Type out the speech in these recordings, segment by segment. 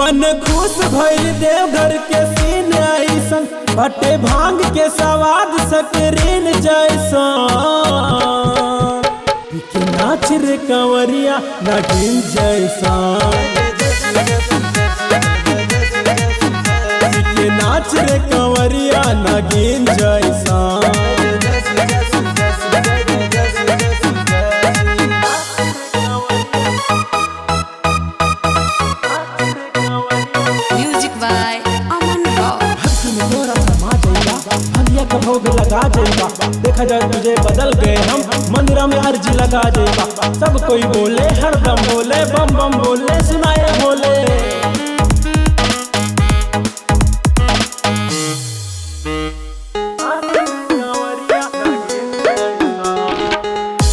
मन खुश भइल देवघर के सीन ऐसन भट्टे भांग के सवाद सकरीन जैसा के नाच रे कंवरिया नागिन जैसा के नाच रे कंवरिया नागिन जैसा। भोग लगा जाएगा देखा जाए तुझे बदल गए हम मंदिरा में अर्जी लगा जाएगा। सब कोई बोले हरदम बोले बम बम बोले सुनाए बोले।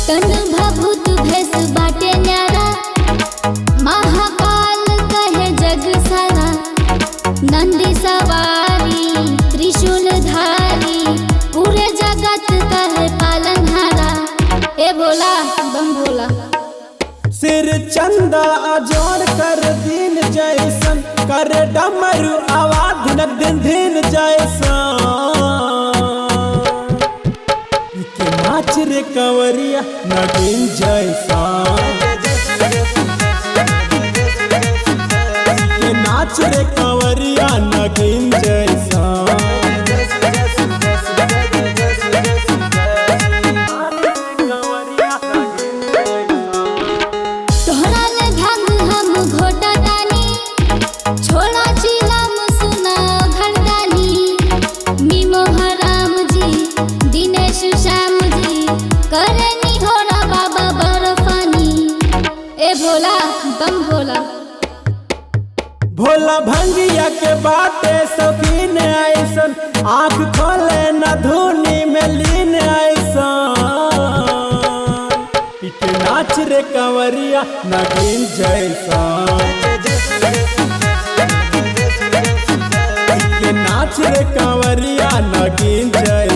तन भभूत भेष बाटे न्यारा महाकाल कहे जग सारा नंदी सवारी त्रिशूल धारी पूरे जगत कहे पालनहारा। ए भोला बम भोला सिर चंदा अजोर कर दीन जैसन कर डमरू आवाज दिन दिन दिन जैसा के नाच रे कंवरिया नागिन जैसा के नाच रे कंवरिया नागिन जैसा। भोला बम भोला भोला भंगिया के बाटे शौकीन ऐसन आँख खोले न धुनी में लीन ऐसन के नाच रे कंवरिया नागिन जैसा के नाच रे कंवरिया नागिन जैसा।